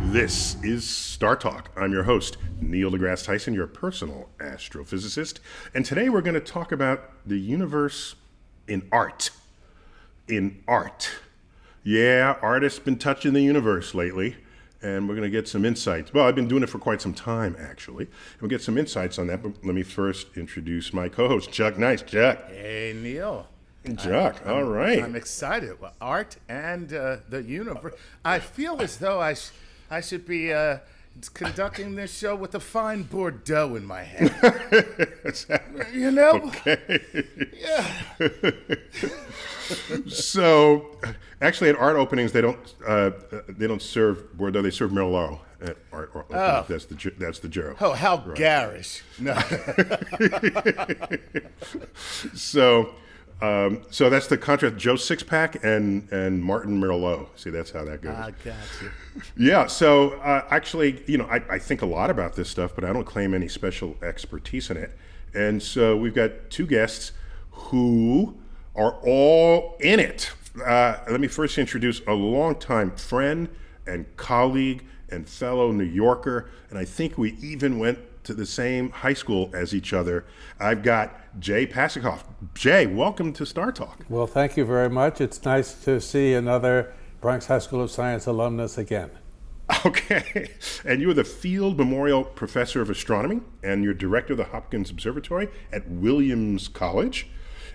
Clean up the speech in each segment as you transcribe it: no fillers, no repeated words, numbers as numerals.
This is StarTalk. I'm your host, Neil deGrasse Tyson, your personal astrophysicist. And today we're going to talk about the universe in art. In art. Yeah, art has been touching the universe lately, and we're going to get some insights. Well, I've been doing it for quite some time, actually. And we'll get some insights on that, but let me first introduce my co-host, Chuck Nice. Chuck. Hey, Neil. Chuck, all right. I'm excited. Well, art and the universe. I feel as though I should be conducting this show with a fine Bordeaux in my hand. You know? Okay. Yeah. So, actually, at art openings, they don't serve Bordeaux. They serve Merlot at art openings. Oh. That's the joke. Oh, how garish. No. So that's the contrast. Joe Sixpack and Martin Merlot. See, that's how that goes. I got you. Yeah. So actually, I think a lot about this stuff, but I don't claim any special expertise in it. And so we've got two guests who are all in it. Let me first introduce a longtime friend and colleague and fellow New Yorker, and I think we even went to the same high school as each other. I've got Jay Pasachoff. Jay, welcome to StarTalk. Well, thank you very much. It's nice to see another Bronx High School of Science alumnus again. Okay. And you are the Field Memorial Professor of Astronomy, and you're Director of the Hopkins Observatory at Williams College.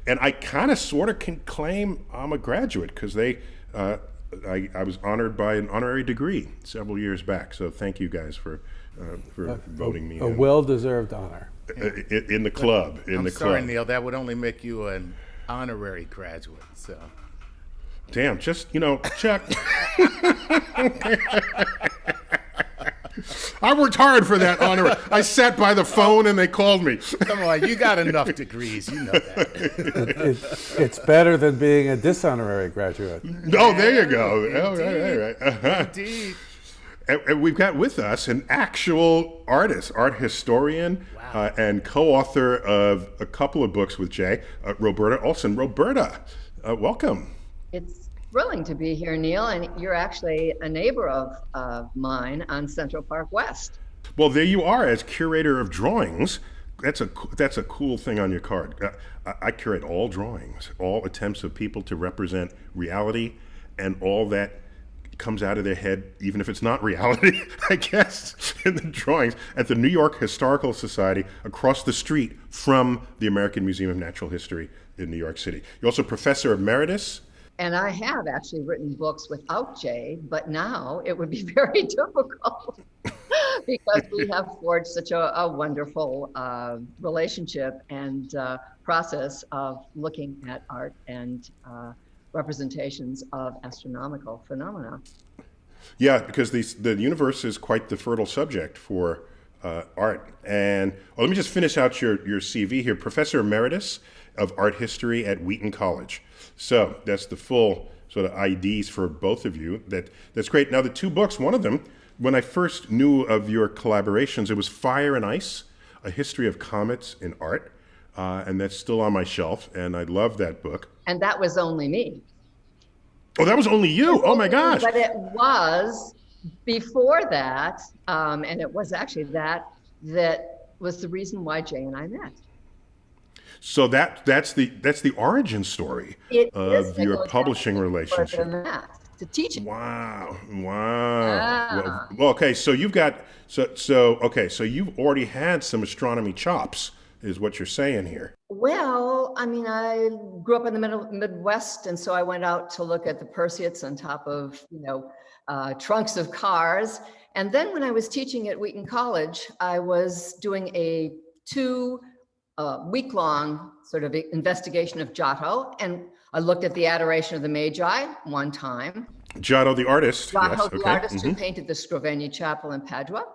And I kind of sort of can claim I'm a graduate because I was honored by an honorary degree several years back. So thank you guys for voting me in. A well-deserved honor. In the club. I'm sorry, Neil. That would only make you an honorary graduate. So. Damn, just, Chuck. I worked hard for that honor. I sat by the phone and they called me. Come on, you got enough degrees. You know that. It's better than being a dishonorary graduate. Oh, there you go. Indeed. All right. Indeed. And we've got with us an actual artist, art historian, Wow. And co-author of a couple of books with Jay, Roberta Olson. Roberta, welcome. It's thrilling to be here, Neil, and you're actually a neighbor of mine on Central Park West. Well, there you are as curator of drawings. That's a cool thing on your card. I curate all drawings, all attempts of people to represent reality and all that comes out of their head, even if it's not reality, I guess, in the drawings at the New York Historical Society across the street from the American Museum of Natural History in New York City. You're also Professor Emeritus. And I have actually written books without Jay, but now it would be very difficult because we have forged such a wonderful relationship and process of looking at art and representations of astronomical phenomena. Yeah, because the universe is quite the fertile subject for art. And let me just finish out your CV here. Professor Emeritus of Art History at Wheaton College. So that's the full sort of IDs for both of you. That's great. Now the two books, one of them, when I first knew of your collaborations, it was Fire and Ice, A History of Comets in Art. And that's still on my shelf, and I love that book. And that was only me. Oh, that was only you? Oh my gosh. But it was before that, and it was actually that was the reason why Jay and I met. So that's the origin story of your publishing relationship. To teach it. Wow. Ah. Well, okay, so you've got so you've already had some astronomy chops, is what you're saying here. Well, I mean, I grew up in the Midwest, and so I went out to look at the Perseids on top of, trunks of cars. And then when I was teaching at Wheaton College, I was doing a 2-week-long sort of investigation of Giotto, and I looked at the Adoration of the Magi one time. Giotto, the artist. Giotto, yes, the okay. artist who painted the Scrovegni Chapel in Padua,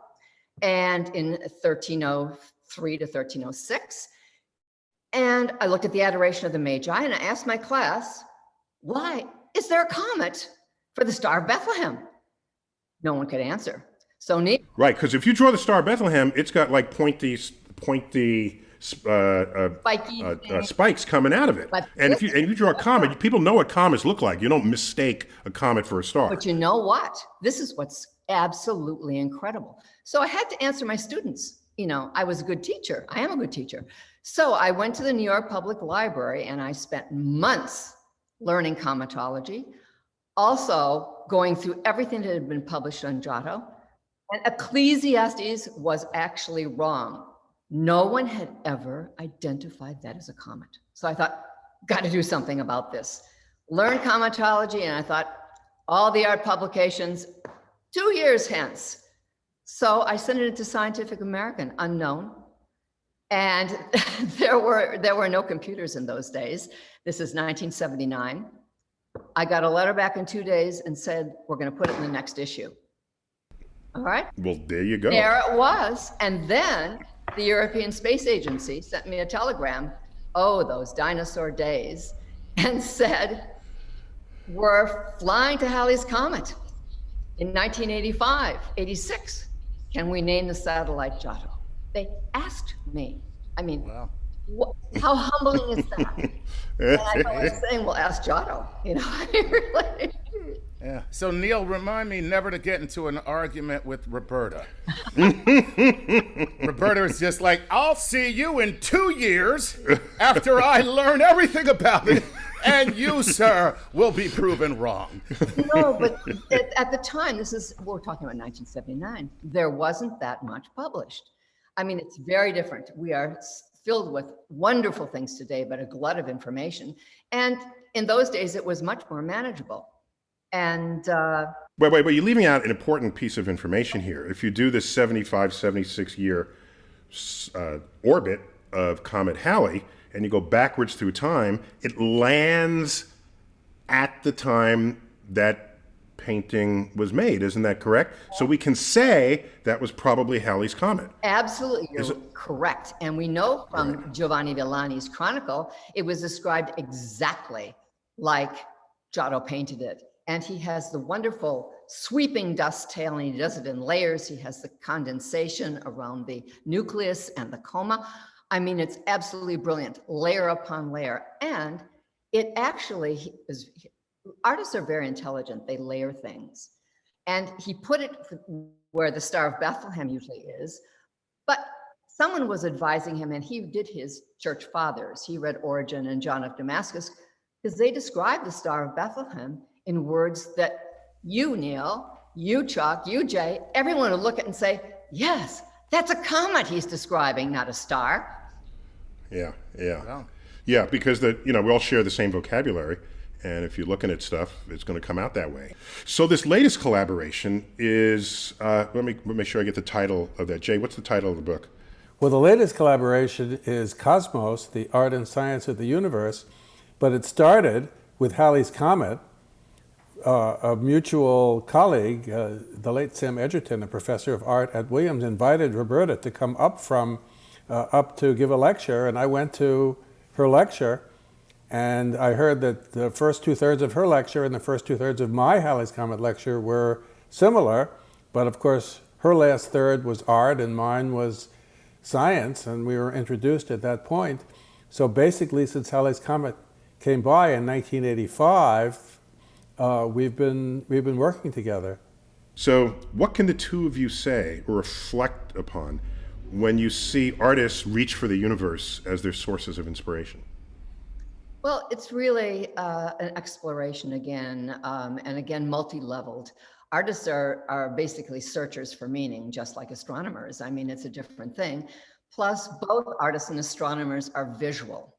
and in 1303 to 1306. And I looked at the Adoration of the Magi, and I asked my class, why is there a comet for the Star of Bethlehem? No one could answer. So neat. Right, because if you draw the Star of Bethlehem, it's got like pointy Spiky spikes coming out of it. But And if you draw a comet, people know what comets look like. You don't mistake a comet for a star. But you know what? This is what's absolutely incredible. So I had to answer my students. I was a good teacher. I am a good teacher. So I went to the New York Public Library and I spent months learning cometology, also going through everything that had been published on Giotto. And Ecclesiastes was actually wrong. No one had ever identified that as a comet. So I thought, got to do something about this. Learn cometology, and I thought, all the art publications, 2 years hence. So I sent it to Scientific American, unknown. And there were no computers in those days. This is 1979. I got a letter back in 2 days and said, we're going to put it in the next issue. All right. Well, there you go. There it was. And then the European Space Agency sent me a telegram, those dinosaur days, and said, we're flying to Halley's Comet in 1985, 86. Can we name the satellite Giotto? They asked me. I mean, Wow. How humbling is that? And I was saying, well, ask Giotto. Really. Yeah. So Neil, remind me never to get into an argument with Roberta. Roberta is just like, I'll see you in 2 years after I learn everything about it, and you, sir, will be proven wrong. No, but at the time, we're talking about 1979, there wasn't that much published. I mean, it's very different. We are filled with wonderful things today, but a glut of information. And in those days, it was much more manageable. And Wait, you're leaving out an important piece of information here. If you do this 75, 76 year orbit of Comet Halley, and you go backwards through time, it lands at the time that painting was made. Isn't that correct? So we can say that was probably Halley's Comet. absolutely, you're correct. And we know from Giovanni Villani's Chronicle, it was described exactly like Giotto painted it. And he has the wonderful sweeping dust tail, and he does it in layers. He has the condensation around the nucleus and the coma. I mean, it's absolutely brilliant, layer upon layer. And it actually is, artists are very intelligent. They layer things. And he put it where the Star of Bethlehem usually is. But someone was advising him, and he did his church fathers. He read Origen and John of Damascus, because they described the Star of Bethlehem in words that you, Neil, you, Chuck, you, Jay, everyone would look at and say, yes, that's a comet he's describing, not a star. Yeah. Wow. Yeah, because we all share the same vocabulary, and if you're looking at stuff, it's going to come out that way. So this latest collaboration is, let me make sure I get the title of that. Jay, what's the title of the book? Well, the latest collaboration is Cosmos, the Art and Science of the Universe, but it started with Halley's Comet. A mutual colleague, the late Sam Edgerton, a professor of art at Williams, invited Roberta to come up to give a lecture, and I went to her lecture, and I heard that the first 2/3 of her lecture and the first 2/3 of my Halley's Comet lecture were similar, but of course her last third was art and mine was science, and we were introduced at that point. So basically, since Halley's Comet came by in 1985, we've been working together. So what can the two of you say or reflect upon when you see artists reach for the universe as their sources of inspiration? Well, it's really an exploration again, and again, multi-leveled. Artists are basically searchers for meaning, just like astronomers. I mean, it's a different thing. Plus, both artists and astronomers are visual.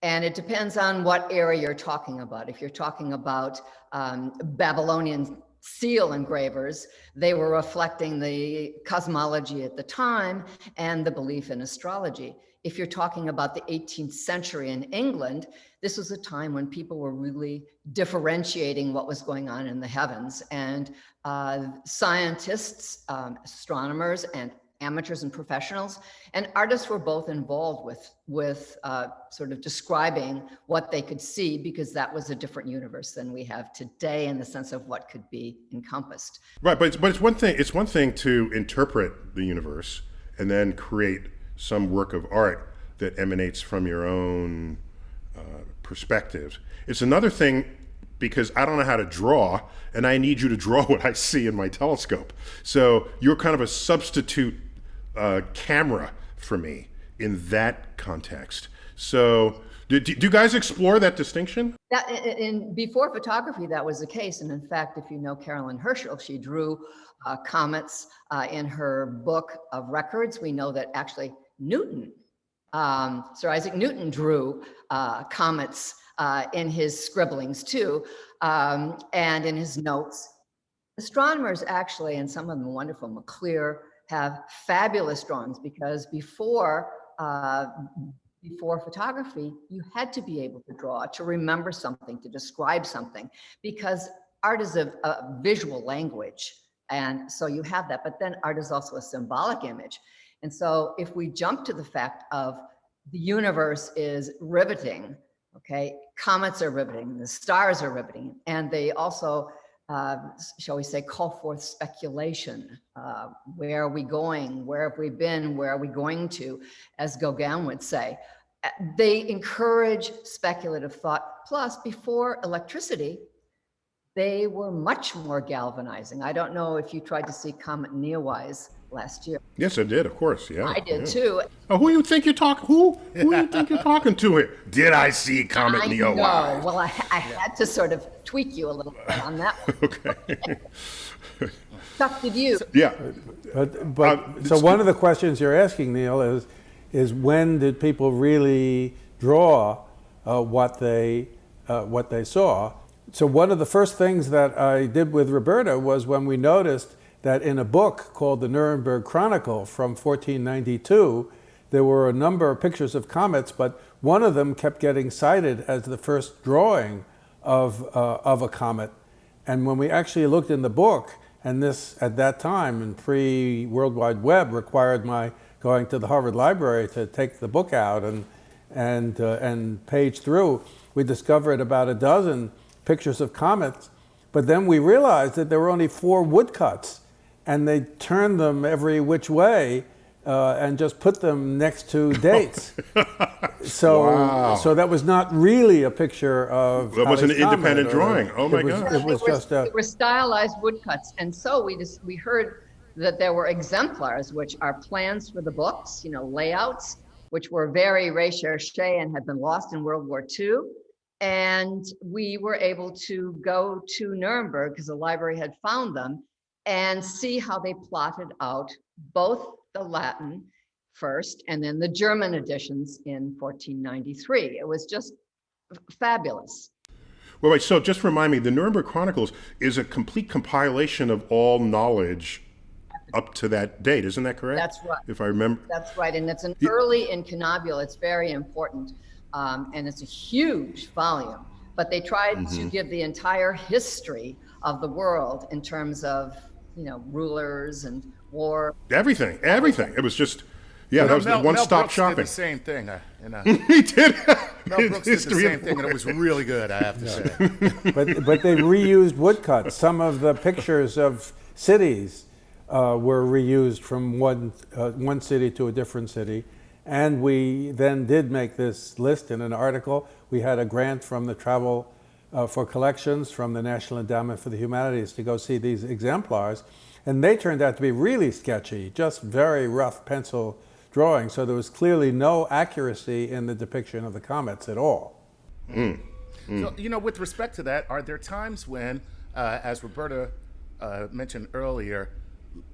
And it depends on what area you're talking about. If you're talking about Babylonian seal engravers, they were reflecting the cosmology at the time and the belief in astrology. If you're talking about the 18th century in England, this was a time when people were really differentiating what was going on in the heavens. And scientists, astronomers, and amateurs and professionals, and artists were both involved with sort of describing what they could see, because that was a different universe than we have today in the sense of what could be encompassed. Right, but it's one thing. It's one thing to interpret the universe and then create some work of art that emanates from your own perspective. It's another thing because I don't know how to draw, and I need you to draw what I see in my telescope. So you're kind of a substitute camera for me in that context. So do you guys explore that distinction? Before photography, that was the case. And in fact, if you know Carolyn Herschel, she drew comets in her book of records. We know that actually Newton, Sir Isaac Newton, drew comets in his scribblings too, and in his notes. Astronomers actually, and some of them wonderful, McClure, have fabulous drawings because before photography, you had to be able to draw, to remember something, to describe something, because art is a visual language. And so you have that, but then art is also a symbolic image. And so if we jump to the fact of the universe is riveting, okay, comets are riveting, the stars are riveting, and they also, shall we say, call forth speculation. Where are we going? Where have we been? Where are we going to? As Gauguin would say. They encourage speculative thought. Plus, before electricity, they were much more galvanizing. I don't know if you tried to see Comet Neowise last year. Yes, I did, of course, yeah. I did too. Oh, who you think you're talking? Who you think you're talking to here? Did I see Comet Neowise? No. Well, I had to sort of tweak you a little bit on that one. Okay. Chuck, did you? Yeah. So one of the questions you're asking, Neil, is when did people really draw what they saw? So one of the first things that I did with Roberta was when we noticed that in a book called the Nuremberg Chronicle from 1492, there were a number of pictures of comets, but one of them kept getting cited as the first drawing of a comet. And when we actually looked in the book, and this at that time in pre-World Wide Web required my going to the Harvard Library to take the book out and page through, we discovered about a dozen pictures of comets, but then we realized that there were only 4 woodcuts, and they turned them every which way and just put them next to dates. So that was not really a picture of. That was an independent drawing. Oh my God! It was just they were stylized woodcuts, and so we heard that there were exemplars, which are plans for the books, layouts, which were very recherché and had been lost in World War II. And we were able to go to Nuremberg because the library had found them and see how they plotted out both the Latin first and then the German editions in 1493. It was just fabulous. Well, wait, so just remind me, the Nuremberg Chronicles is a complete compilation of all knowledge up to that date, isn't that correct? That's right. If I remember. That's right, and it's an early incunabule. It's very important. And it's a huge volume, but they tried to give the entire history of the world in terms of, rulers and war. Everything. It was just, that was the one-stop shopping. Did the same thing. He did. Mel Brooks did the same thing, and it was really good, I have to say. But they reused woodcuts. Some of the pictures of cities were reused from one city to a different city. And we then did make this list in an article. We had a grant from the Travel for Collections from the National Endowment for the Humanities to go see these exemplars. And they turned out to be really sketchy, just very rough pencil drawings. So there was clearly no accuracy in the depiction of the comets at all. So, with respect to that, are there times when, as Roberta mentioned earlier,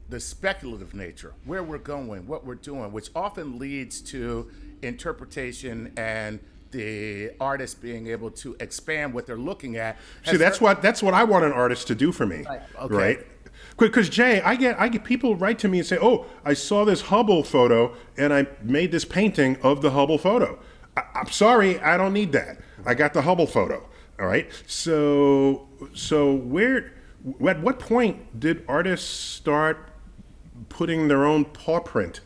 the speculative nature, where we're going, what we're doing, which often leads to interpretation and the artist being able to expand what they're looking at. See, that's what I want an artist to do for me, right? Because Jay, I get people write to me and say, "Oh, I saw this Hubble photo and I made this painting of the Hubble photo." I'm sorry, I don't need that. I got the Hubble photo. All right. So at what point did artists start putting their own pawprint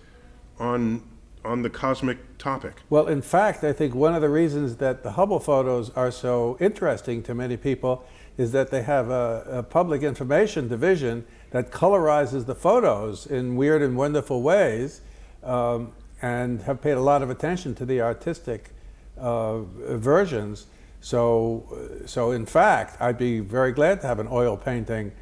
on the cosmic topic? Well, in fact, I think one of the reasons that the Hubble photos are so interesting to many people is that they have a public information division that colorizes the photos in weird and wonderful ways. and have paid a lot of attention to the artistic versions. So in fact, I'd be very glad to have an oil painting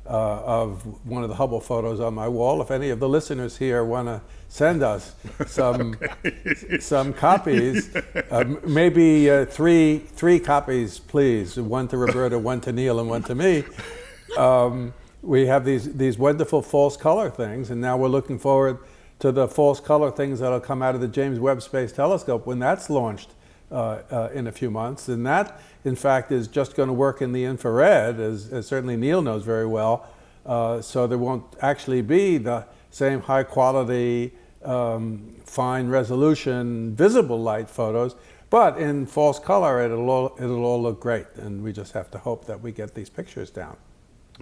of one of the Hubble photos on my wall. If any of the listeners here want to send us some copies, maybe three copies, please. One to Roberta, one to Neil, and one to me. We have these wonderful false color things, and now we're looking forward to the false color things that'll come out of the James Webb Space Telescope when that's launched in a few months. And that, in fact, is just going to work in the infrared, as certainly Neil knows very well. So there won't actually be the same high quality, fine resolution, visible light photos, but in false color, it'll all look great. And we just have to hope that we get these pictures down.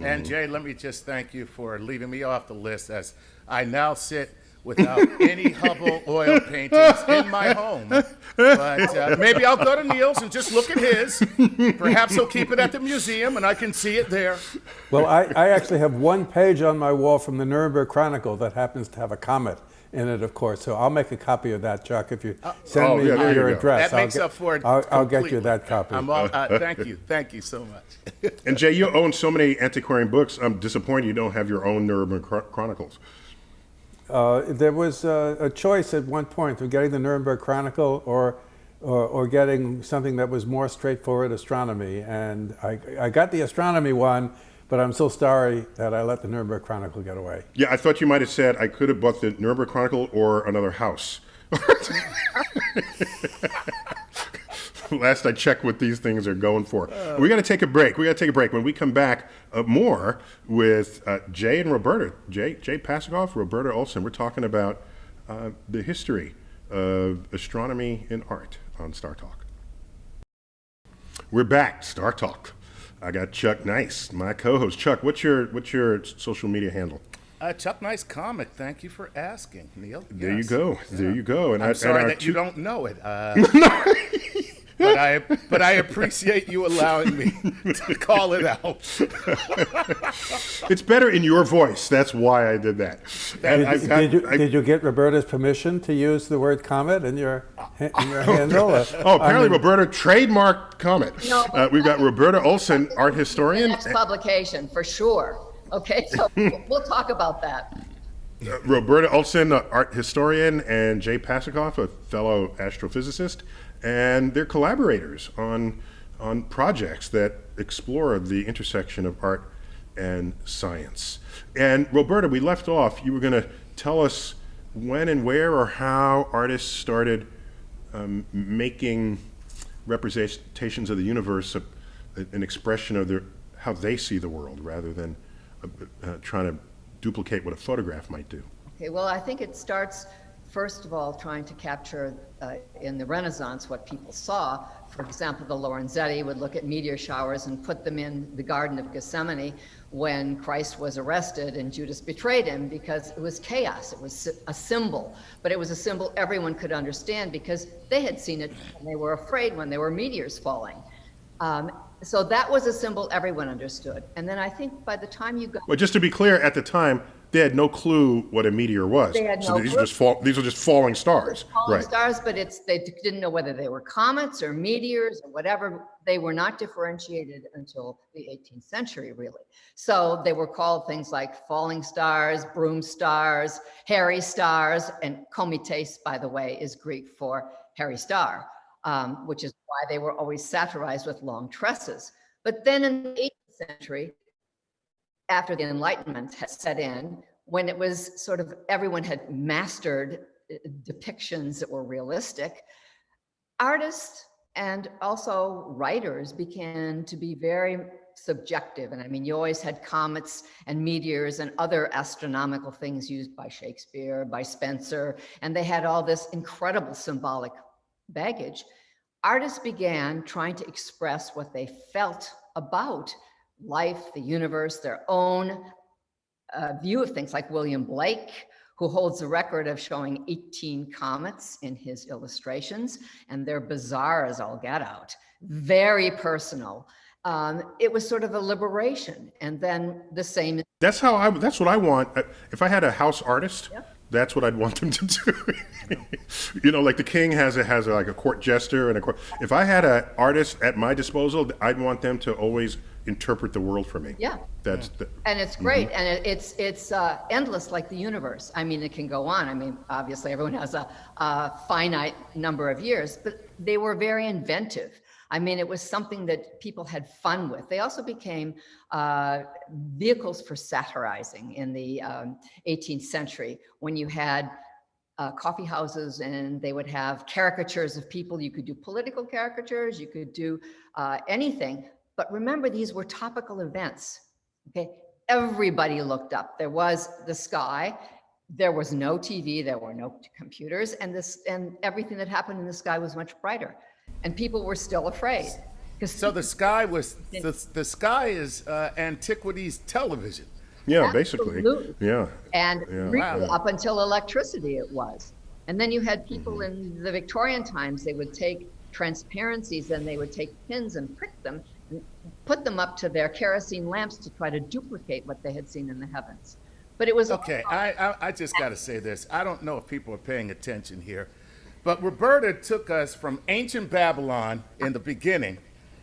And Jay, let me just thank you for leaving me off the list, as I now sit without any Hubble oil paintings in my home. But maybe I'll go to Neil's and just look at his. Perhaps he'll keep it at the museum and I can see it there. Well, I actually have one page on my wall from the Nuremberg Chronicle that happens to have a comet in it, of course. So I'll make a copy of that, Chuck, if you send me your address. That makes up for it. I'll get you that copy. Thank you so much. And Jay, you own so many antiquarian books. I'm disappointed you don't have your own Nuremberg Chronicles. There was a choice at one point of getting the Nuremberg Chronicle or getting something that was more straightforward astronomy. And I got the astronomy one, but I'm so sorry that I let the Nuremberg Chronicle get away. Yeah, I thought you might have said I could have bought the Nuremberg Chronicle or another house. Last I checked what these things are going for. We got to take a break. When we come back, more with Jay and Roberta. Jay Pasachoff, Roberta Olson. We're talking about the history of astronomy and art on StarTalk. We're back, StarTalk. I got Chuck Nice, my co-host. Chuck, what's your social media handle? Chuck Nice Comic. Thank you for asking, Neil. There Yes. you go. There you go. I'm sorry that you don't know it. But I appreciate you allowing me to call it out. It's better in your voice. That's why I did that. Did you get Roberta's permission to use the word comet in your handle? Apparently Roberta trademarked comet. No, We've got Roberta Olson, art historian. Next publication, for sure. Okay, so we'll talk about that. Roberta Olson, art historian, and Jay Pasachoff, a fellow astrophysicist, and they're collaborators on projects that explore the intersection of art and science. And Roberta, we left off, you were going to tell us when and where or how artists started making representations of the universe an expression of how they see the world, rather than trying to duplicate what a photograph might do. Okay, well, I think it starts, first of all, trying to capture in the Renaissance what people saw. For example, the Lorenzetti would look at meteor showers and put them in the Garden of Gethsemane when Christ was arrested and Judas betrayed him, because it was chaos. It was a symbol, but it was a symbol everyone could understand because they had seen it and they were afraid when there were meteors falling. So that was a symbol everyone understood. And then I think by the time you got... Well, just to be clear, at the time, they had no clue what a meteor was. They had so no these clue. These are just falling stars. Falling right. stars, but they didn't know whether they were comets or meteors or whatever. They were not differentiated until the 18th century, really. So they were called things like falling stars, broom stars, hairy stars, and cometes, by the way, is Greek for hairy star. Which is why they were always satirized with long tresses. But then in the 18th century, after the Enlightenment had set in, when it was sort of everyone had mastered depictions that were realistic, artists and also writers began to be very subjective. And I mean, you always had comets and meteors and other astronomical things used by Shakespeare, by Spencer, and they had all this incredible symbolic baggage. Artists began trying to express what they felt about life, the universe, their own view of things, like William Blake, who holds the record of showing 18 comets in his illustrations, and they're bizarre as all get out, very personal. It was sort of a liberation. And then the same. That's what I want. If I had a house artist, That's what I'd want them to do. Like the king has like a court jester and a court. If I had an artist at my disposal, I'd want them to always interpret the world for me. Yeah. And it's great, and it's endless, like the universe. I mean, it can go on. I mean, obviously, everyone has a finite number of years, but they were very inventive. I mean, it was something that people had fun with. They also became vehicles for satirizing in the 18th century, when you had coffee houses and they would have caricatures of people. You could do political caricatures, you could do anything. But remember, these were topical events. Okay, everybody looked up. There was the sky. There was no TV. There were no computers, and everything that happened in the sky was much brighter. And people were still afraid. So the sky is antiquities television. Yeah, Absolutely. basically. Yeah. And really, up until electricity, it was. And then you had people in the Victorian times, they would take transparencies and they would take pins and prick them and put them up to their kerosene lamps to try to duplicate what they had seen in the heavens. But it was okay. I just got to say this. I don't know if people are paying attention here. But Roberta took us from ancient Babylon in the beginning,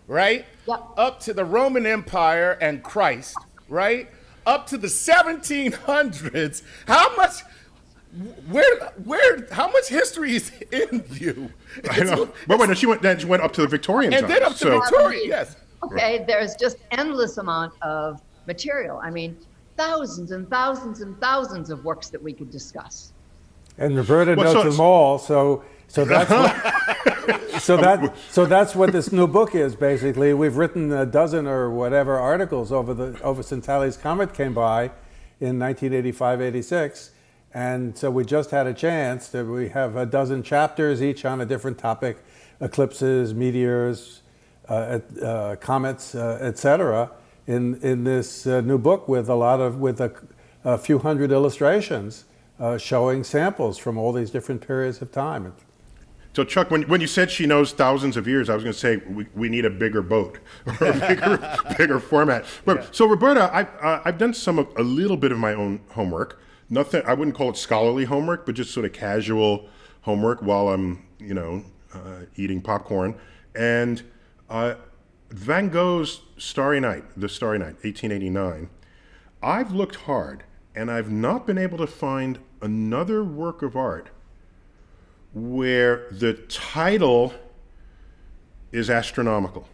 right? Yep. Up to the Roman Empire and Christ, right? Up to the 1700s. How much history is in you? I know. But wait, she went up to the Victorian times. And then up to Victoria, yes. Okay, there's just endless amount of material. I mean, thousands and thousands and thousands of works that we could discuss. And Roberta knows them all, so that's what, so that's what this new book is basically. We've written a dozen or whatever articles over since Halley's Comet came by in 1985-86, and so we just had a chance that we have a dozen chapters, each on a different topic: eclipses, meteors, comets, etc. In this new book with a few hundred illustrations. Showing samples from all these different periods of time. So Chuck, when you said she knows thousands of years, I was going to say we need a bigger boat or a bigger format. But, So Roberta, I've done a little bit of my own homework. Nothing, I wouldn't call it scholarly homework, but just sort of casual homework while I'm eating popcorn. And Van Gogh's Starry Night, 1889. I've looked hard, and I've not been able to find another work of art where the title is astronomical,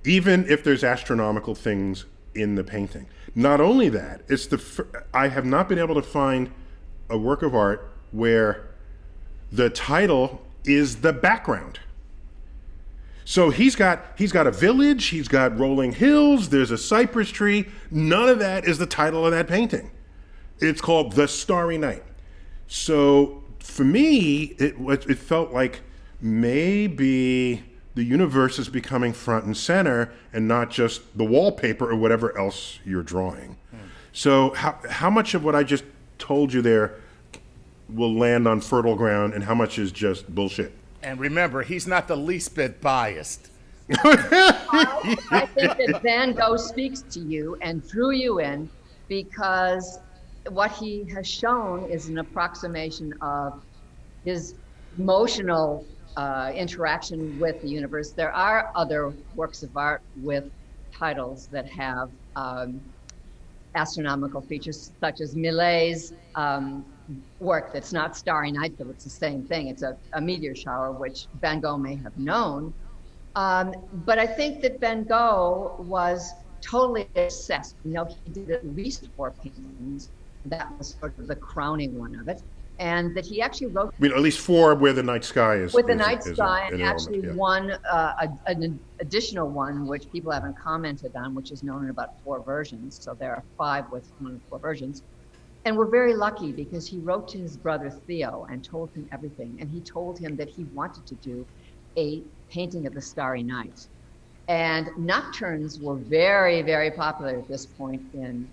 even if there's astronomical things in the painting. Not only that, I have not been able to find a work of art where the title is the background. So he's got a village, he's got rolling hills, there's a cypress tree. None of that is the title of that painting. It's called The Starry Night. So for me, it felt like maybe the universe is becoming front and center and not just the wallpaper or whatever else you're drawing. So how much of what I just told you there will land on fertile ground and how much is just bullshit? And remember, he's not the least bit biased. I think that Van Gogh speaks to you and drew you in because what he has shown is an approximation of his emotional interaction with the universe. There are other works of art with titles that have astronomical features, such as Millet's work that's not Starry Night, but it's the same thing. It's a meteor shower, which Van Gogh may have known. But I think that Van Gogh was totally obsessed. He did at least 4 paintings. That was sort of the crowning one of it. And that he actually wrote... I mean, at least 4 where the night sky is... With the night sky, and actually one, an additional one, which people haven't commented on, which is known in about 4 versions. So there are 5 with 4 versions. And we're very lucky because he wrote to his brother Theo and told him everything. And he told him that he wanted to do a painting of the Starry Night. And nocturnes were very, very popular at this point in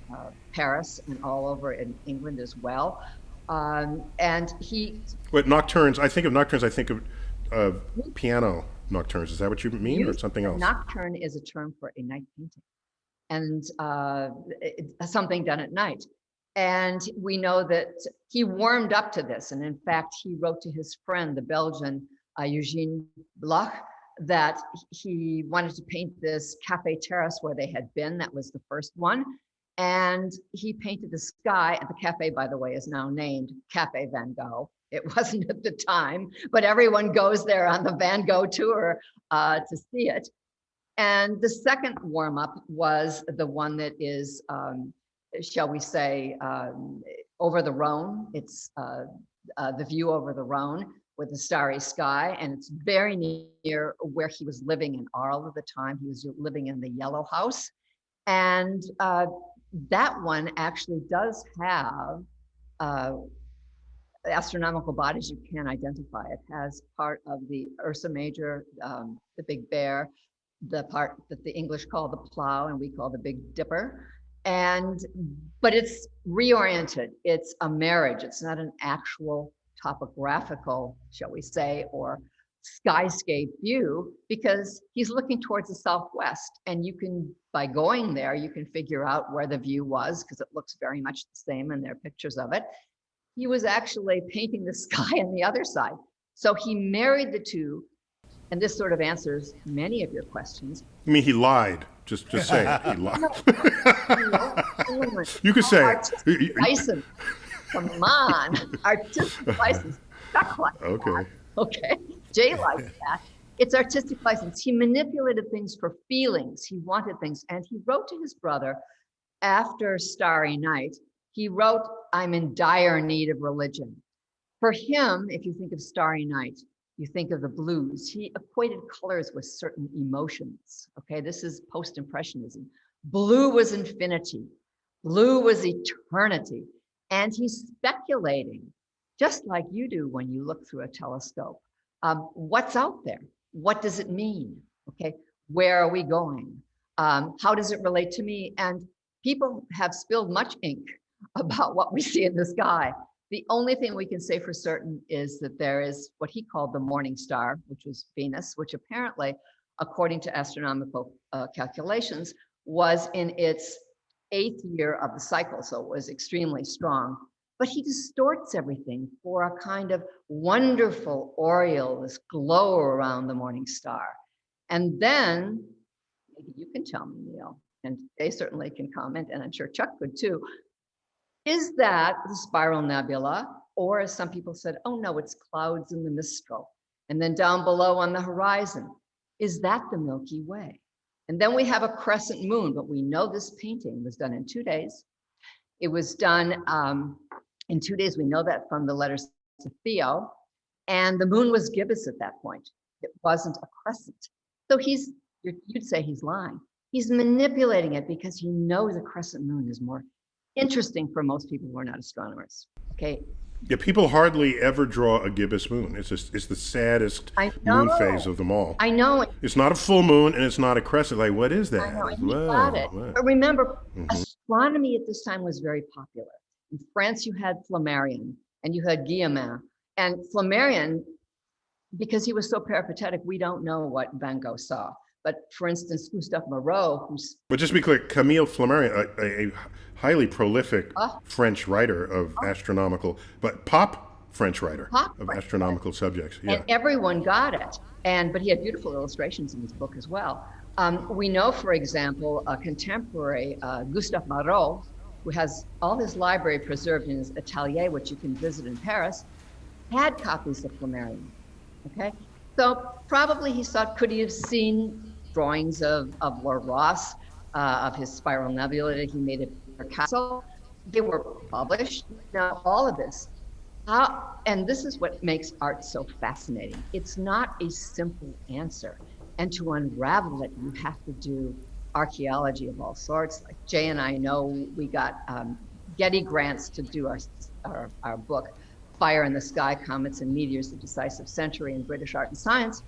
Paris and all over in England as well. And he... But nocturnes, I think of piano nocturnes. Is that what you mean or something else? Nocturne is a term for a night painting and something done at night. And we know that he warmed up to this. And in fact, he wrote to his friend, the Belgian Eugene Bloch, that he wanted to paint this cafe terrace where they had been. That was the first one. And he painted the sky. The cafe, by the way, is now named Cafe Van Gogh. It wasn't at the time, but everyone goes there on the Van Gogh tour to see it. And the second warm-up was the one that is, shall we say, over the Rhone. It's the view over the Rhone with the starry sky, and it's very near where he was living in Arles at the time. He was living in the Yellow House. And that one actually does have astronomical bodies you can identify. It has part of the Ursa Major, the Big Bear, the part that the English call the Plough and we call the Big Dipper. But it's reoriented. It's a marriage. It's not an actual topographical, shall we say, or skyscape view, because he's looking towards the southwest. And you can, by going there, you can figure out where the view was, because it looks very much the same and there are pictures of it. He was actually painting the sky on the other side. So he married the two. And this sort of answers many of your questions. I mean, he lied. Just say it. He lied. You could say it. Tyson, come on. Artistic license. Stuck like that. Okay. Jay likes that. It's artistic license. He manipulated things for feelings. He wanted things. And he wrote to his brother after Starry Night. He wrote, "I'm in dire need of religion." For him, if you think of Starry Night, you think of the blues. He equated colors with certain emotions. Okay, this is post-impressionism. Blue was infinity. Blue was eternity. And he's speculating, just like you do when you look through a telescope. What's out there? What does it mean? Okay, where are we going? How does it relate to me? And people have spilled much ink about what we see in the sky. The only thing we can say for certain is that there is what he called the morning star, which was Venus, which apparently, according to astronomical calculations, was in its 8th year of the cycle, so it was extremely strong. But he distorts everything for a kind of wonderful aureole, this glow around the morning star. And then, maybe you can tell me, Neil, and they certainly can comment, and I'm sure Chuck could too, is that the spiral nebula, or as some people said, oh no, it's clouds in the mistral. And then down below on the horizon, is that the Milky Way? And then we have a crescent moon, but we know this painting was done in 2 days. It was done in 2 days. We know that from the letters to Theo. And the moon was gibbous at that point. It wasn't a crescent. So you'd say he's lying. He's manipulating it because he knows a crescent moon is more interesting for most people who are not astronomers. Okay. Yeah, people hardly ever draw a gibbous moon. It's the saddest moon phase of them all. I know. It's not a full moon and it's not a crescent. Like, what is that? I know, and he got it. But remember, astronomy at this time was very popular. In France, you had Flammarion and you had Guillemin. And Flammarion, because he was so peripatetic, we don't know what Van Gogh saw. But for instance, Gustave Moreau, who's... But just to be clear, Camille Flammarion, a highly prolific French writer of astronomical, but French writer of astronomical subjects. Yeah. And everyone got it. But he had beautiful illustrations in his book as well. We know, for example, a contemporary, Gustave Moreau, who has all his library preserved in his atelier, which you can visit in Paris, had copies of Flammarion. Okay? So probably he thought, could he have seen drawings of Ross, of his spiral nebula that he made at Picasso? They were published. Now, all of this. And this is what makes art so fascinating. It's not a simple answer. And to unravel it, you have to do archaeology of all sorts. Like Jay and I know we got Getty grants to do our book, Fire in the Sky, Comets and Meteors, the Decisive Century in British Art and Science.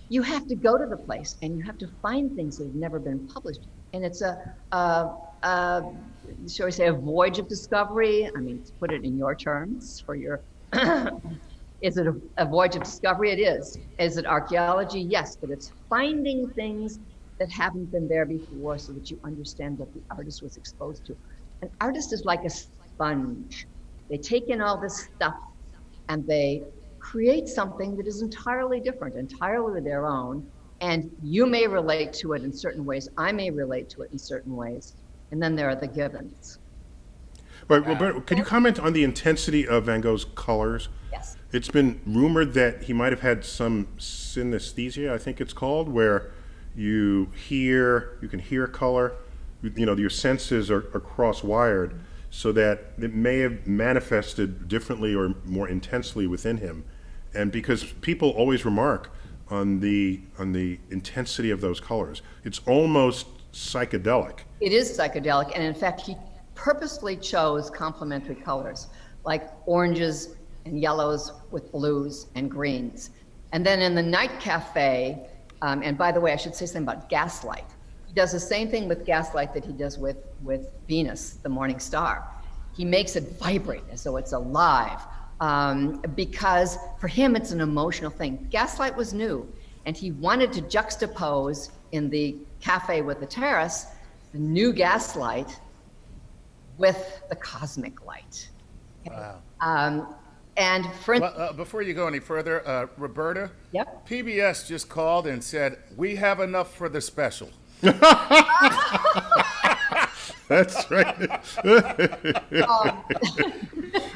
You have to go to the place and you have to find things that have never been published. And it's shall we say, a voyage of discovery. I mean, to put it in your terms for your, is it a voyage of discovery? It is. Is it archaeology? Yes, but it's finding things that haven't been there before so that you understand what the artist was exposed to. An artist is like sponge. They take in all this stuff and they create something that is entirely different, entirely their own. And you may relate to it in certain ways. I may relate to it in certain ways. And then there are the givens. Right, Roberta, could you comment on the intensity of Van Gogh's colors? Yes. It's been rumored that he might have had some synesthesia, I think it's called, where you can hear color, your senses are cross-wired, so that it may have manifested differently or more intensely within him. And because people always remark on the intensity of those colors, it's almost psychedelic. It is psychedelic, and in fact, he purposely chose complementary colors, like oranges and yellows with blues and greens. And then in the Night Cafe, and by the way, I should say something about gaslight. He does the same thing with gaslight that he does with Venus, the morning star. He makes it vibrate as though it's alive, because for him, it's an emotional thing. Gaslight was new, and he wanted to juxtapose in the cafe with the terrace, the new gaslight with the cosmic light. Wow. And for Before you go any further, Roberta, Yep. PBS just called and said, we have enough for the special. That's right.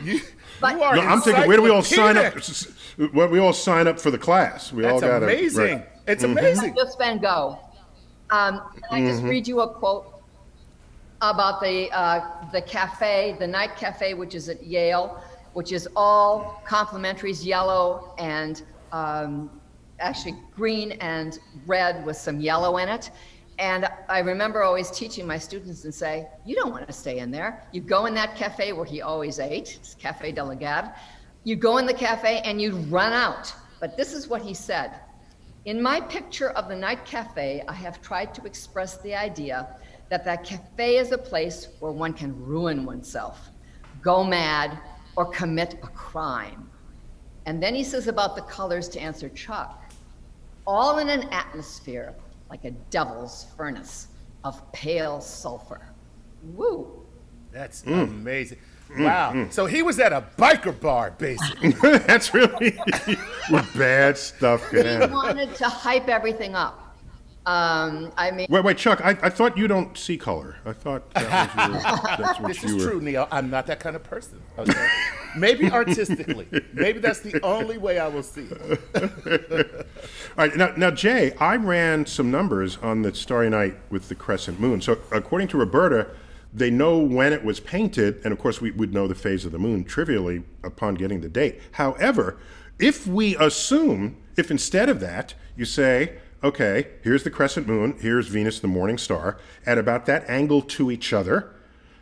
You But- are No, I'm thinking, where do we all sign up? encyclopedic. When we all sign up for the class, we all That's got amazing. Right. It's amazing. just Van Gogh. Can I just read you a quote about the cafe, the Night Cafe, which is at Yale, which is all complementaries, yellow and actually green and red with some yellow in it. And I remember always teaching my students and say, you don't want to stay in there. You go in that cafe where he always ate, it's Café de la Gare. You go in the cafe and you run out. But this is what he said. In my picture of the Night Cafe, I have tried to express the idea that that cafe is a place where one can ruin oneself, go mad, or commit a crime. And then he says about the colors to answer Chuck, all in an atmosphere like a devil's furnace of pale sulfur. Woo. That's amazing. Wow. So he was at a biker bar, basically. That's really where bad stuff can He happen. wanted to hype everything up. I mean, Wait, Chuck, I thought you don't see color. I thought that's what This you is were. true, Neil. I'm not that kind of person. Okay? Maybe artistically. Maybe that's the only way I will see it. All right, now, Jay, I ran some numbers on the Starry Night with the crescent moon. So according to Roberta, they know when it was painted, and of course we would know the phase of the moon trivially upon getting the date. However, if instead of that, you say, okay, here's the crescent moon, here's Venus, the morning star, at about that angle to each other,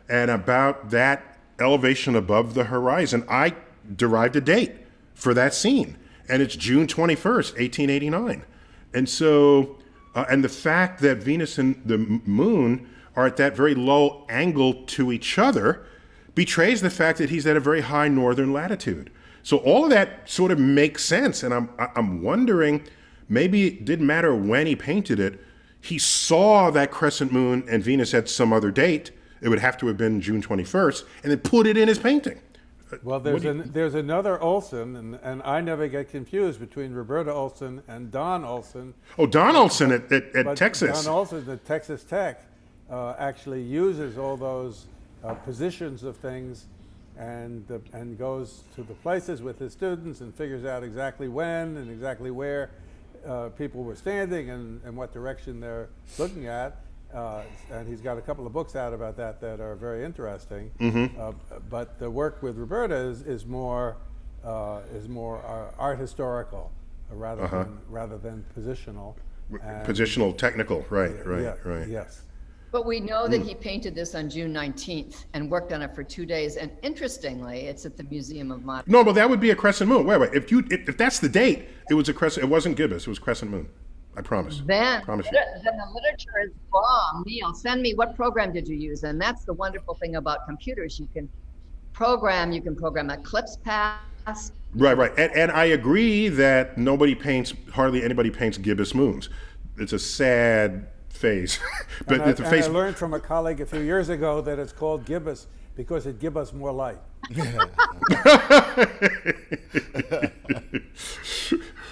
and about that elevation above the horizon, I derived a date for that scene. And it's June 21st, 1889. And so, and the fact that Venus and the moon are at that very low angle to each other betrays the fact that he's at a very high northern latitude. So all of that sort of makes sense. And I'm wondering, maybe it didn't matter when he painted it. He saw that crescent moon and Venus at some other date. It would have to have been June 21st, and then put it in his painting. Well, there's another Olson, and I never get confused between Roberta Olson and Don Olson. Oh, Don Olson at But Texas. Don Olson at Texas Tech actually uses all those positions of things and goes to the places with his students and figures out exactly when and exactly where people were standing and what direction they're looking at. And he's got a couple of books out about that are very interesting. But the work with Roberta is more art historical rather than positional. And Positional, technical, right. Yes. but we know that he painted this on June 19th and worked on it for 2 days. And interestingly, it's at the Museum of Modern. No, but that would be a crescent moon. Wait. If that's the date, it was a crescent. It wasn't gibbous. It was crescent moon. I promise. Then Promise you. the literature is bomb. Neil, send me, what program did you use? And that's the wonderful thing about computers. You can program eclipse paths. Right. And I agree that hardly anybody paints gibbous moons. It's a sad phase. But And it's a phase. I learned from a colleague a few years ago that it's called gibbous because it gives us more light.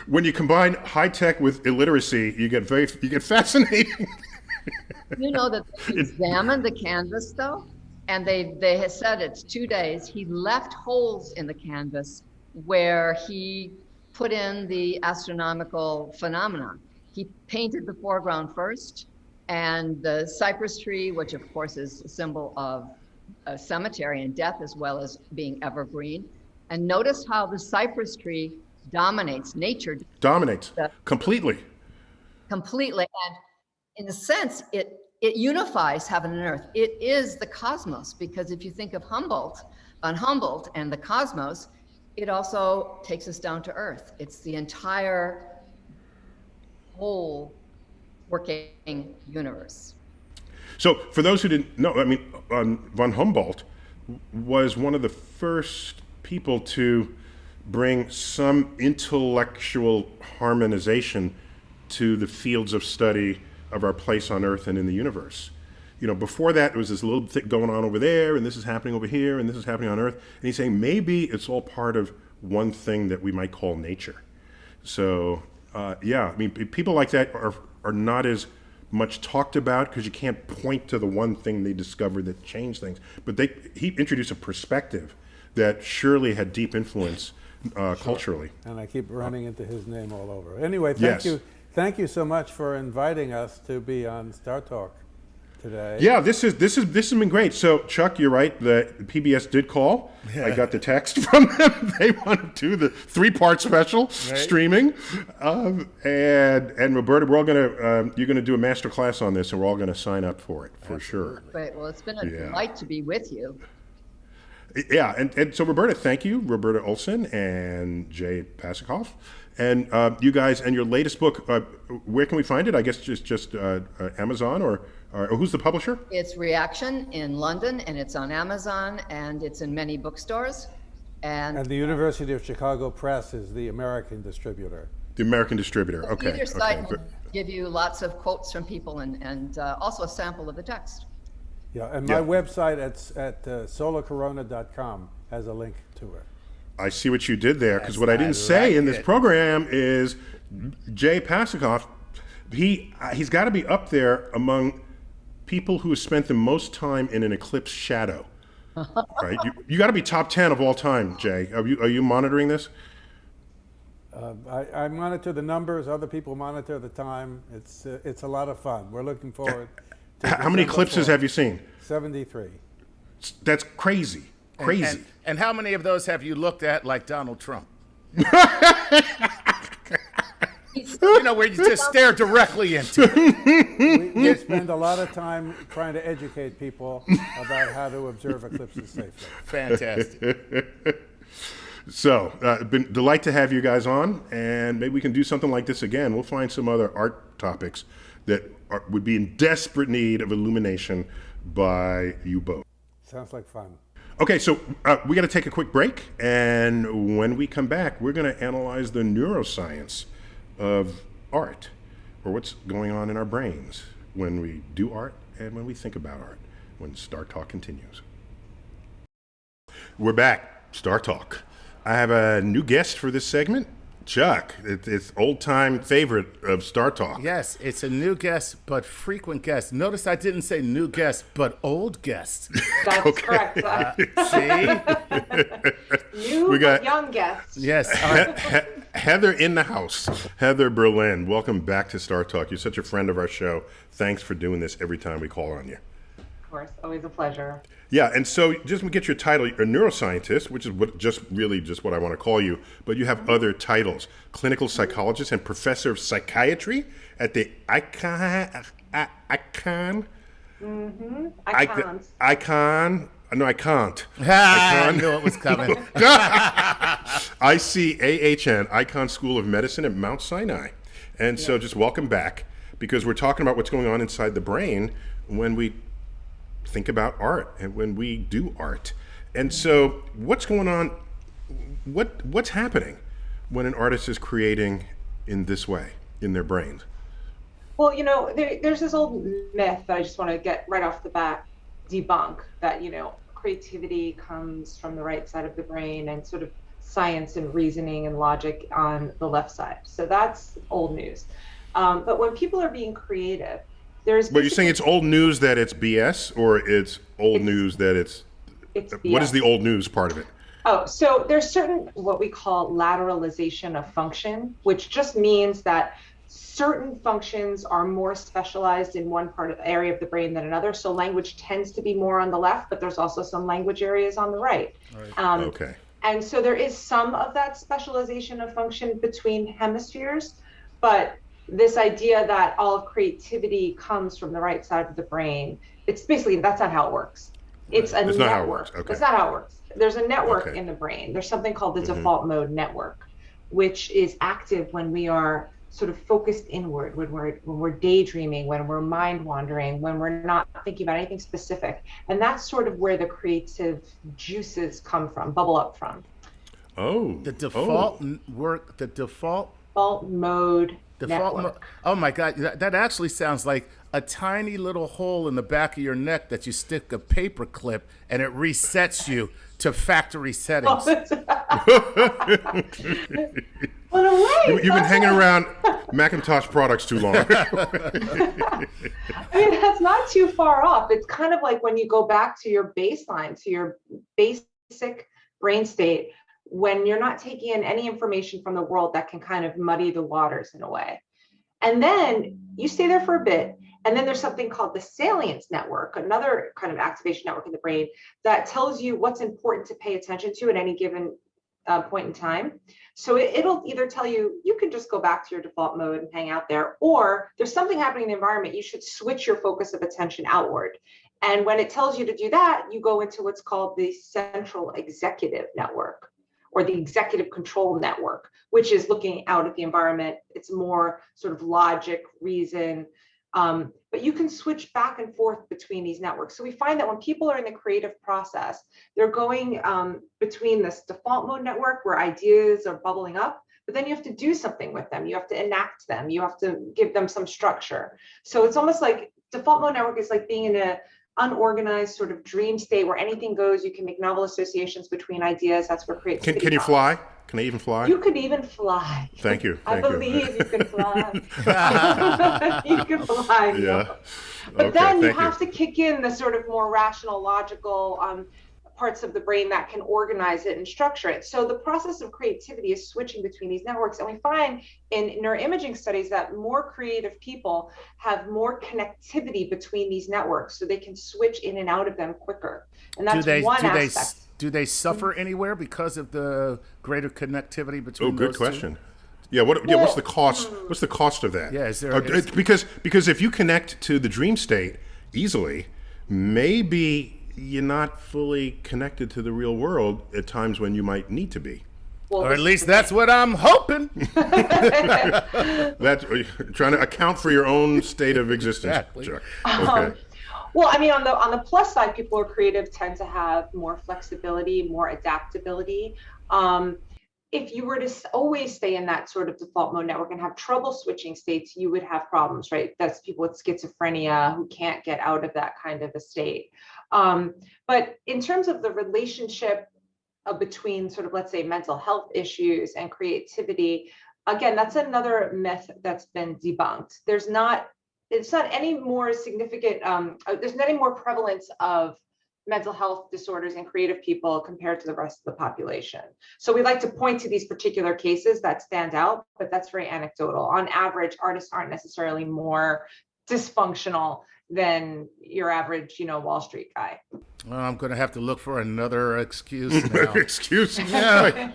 When you combine high tech with illiteracy, you get fascinating. You know that they examined the canvas though, and they had said it's 2 days. He left holes in the canvas where he put in the astronomical phenomena. He painted the foreground first, and the cypress tree, which of course is a symbol of a cemetery and death as well as being evergreen. And notice how the cypress tree dominates nature. Dominates completely. Completely. And in a sense, it unifies heaven and earth. It is the cosmos, because if you think of Humboldt and the cosmos, it also takes us down to earth. It's the entire whole working universe. So for those who didn't know, I mean, von Humboldt was one of the first people to bring some intellectual harmonization to the fields of study of our place on Earth and in the universe. Before that, there was this little thing going on over there, and this is happening over here, and this is happening on Earth. And he's saying maybe it's all part of one thing that we might call nature. So, yeah, I mean, people like that are not as much talked about because you can't point to the one thing they discovered that changed things. But he introduced a perspective that surely had deep influence culturally. And I keep running into his name all over. Anyway, Yes. Thank you so much for inviting us to be on StarTalk today. Yeah, this has been great. So Chuck, you're right. The PBS did call. I got the text from them. They want to do the 3-part special streaming. And Roberta, we're all you're gonna do a master class on this, and we're all gonna sign up for it for sure. Great. Well, it's been a delight to be with you. Yeah, and so Roberta, thank you, Roberta Olson and Jay Pasachoff. And you guys, and your latest book, where can we find it? I guess just Amazon or who's the publisher? It's Reaction in London, and it's on Amazon, and it's in many bookstores. And the University of Chicago Press is the American distributor. The American distributor, okay. Either site will give you lots of quotes from people and also a sample of the text. Yeah, and my website at solarcorona.com has a link to it. I see what you did there, because what I didn't say in this program is Jay Pasachoff, he's got to be up there among people who have spent the most time in an eclipse shadow. Right? You got to be top 10 of all time, Jay. Are you monitoring this? I monitor the numbers. Other people monitor the time. It's a lot of fun. We're looking forward to How many eclipses have you seen? 73. That's crazy. Crazy. And how many of those have you looked at like Donald Trump? Where you just stare directly into it. We spend a lot of time trying to educate people about how to observe eclipses safely. Fantastic. So, been a delight to have you guys on, and maybe we can do something like this again. We'll find some other art topics that would be in desperate need of illumination by you both. Sounds like fun. Okay, so we got to take a quick break, and when we come back, we're going to analyze the neuroscience of art, or what's going on in our brains when we do art and when we think about art, when StarTalk continues. We're back, StarTalk. I have a new guest for this segment, Chuck. It's old-time favorite of StarTalk. Yes, it's a new guest, but frequent guest. Notice I didn't say new guest, but old guest. That's correct. See? New but young guest. Yes. Heather in the house. Heather Berlin, welcome back to StarTalk. You're such a friend of our show. Thanks for doing this every time we call on you. Of course, always a pleasure. Yeah, and so just to get your title, you're a neuroscientist, which is just what I want to call you, but you have other titles: clinical psychologist and professor of psychiatry at the Icahn. Mm-hmm. I can't. I knew it was coming. ICAHN, Icahn School of Medicine at Mount Sinai. And so just welcome back, because we're talking about what's going on inside the brain when we think about art and when we do art. And so what's going on, what's happening when an artist is creating in this way, in their brains? Well, there's this old myth that I just want to get right off the bat debunk, that, creativity comes from the right side of the brain and sort of science and reasoning and logic on the left side. So that's old news. But when people are being creative, But you're saying it's old news that it's BS, or it's old news that it's what is the old news part of it? Oh, so there's certain what we call lateralization of function, which just means that certain functions are more specialized in one part of the area of the brain than another. So language tends to be more on the left, but there's also some language areas on the right. Okay. And so there is some of that specialization of function between hemispheres, but this idea that all of creativity comes from the right side of the brain, it's basically, that's not how it works. It's a network. Not how it works. Okay. That's not how it works. There's a network in the brain. There's something called the default mode network, which is active when we are sort of focused inward, when we're daydreaming, when we're mind wandering, when we're not thinking about anything specific. And that's sort of where the creative juices come from, bubble up from. Oh. The default work, the default Mode network. Oh my God, that actually sounds like a tiny little hole in the back of your neck that you stick a paper clip and it resets you to factory settings. Well, in a way, You've been hanging around Macintosh products too long. I mean, that's not too far off. It's kind of like when you go back to your baseline, to your basic brain state, when you're not taking in any information from the world that can kind of muddy the waters in a way. And then you stay there for a bit. And then there's something called the salience network, another kind of activation network in the brain that tells you what's important to pay attention to at any given point in time. So it'll either tell you, you can just go back to your default mode and hang out there, or there's something happening in the environment, you should switch your focus of attention outward. And when it tells you to do that, you go into what's called the central executive network, or the executive control network, which is looking out at the environment. It's more sort of logic, reason, but you can switch back and forth between these networks. So we find that when people are in the creative process, they're going between this default mode network where ideas are bubbling up, but then you have to do something with them. You have to enact them. You have to give them some structure. So it's almost like default mode network is like being in a unorganized sort of dream state where anything goes. You can make novel associations between ideas. That's where creativity Can you fly? Can I even fly? You could even fly. Thank you. I believe you can fly. You can fly. Yeah. But then you have to kick in the sort of more rational, logical parts of the brain that can organize it and structure it. So the process of creativity is switching between these networks. And we find in neuroimaging studies that more creative people have more connectivity between these networks, so they can switch in and out of them quicker. And that's one aspect. Do they suffer anywhere because of the greater connectivity between? Oh, good question. Yeah. What's the cost? What's the cost of that? Yeah. Is there? Because if you connect to the dream state easily, maybe you're not fully connected to the real world at times when you might need to be. Well, or at least that's what I'm hoping. That's trying to account for your own state of existence. Exactly. Sure. Okay. Well, I mean, on the plus side, people who are creative tend to have more flexibility, more adaptability. If you were to always stay in that sort of default mode network and have trouble switching states, you would have problems, right? That's people with schizophrenia who can't get out of that kind of a state. But in terms of the relationship between sort of, let's say, mental health issues and creativity, again, that's another myth that's been debunked. It's not any more significant, there's not any more prevalence of mental health disorders in creative people compared to the rest of the population. So we like to point to these particular cases that stand out, but that's very anecdotal. On average, artists aren't necessarily more dysfunctional than your average, Wall Street guy. Well, I'm going to have to look for another excuse now. Excuse? Yeah.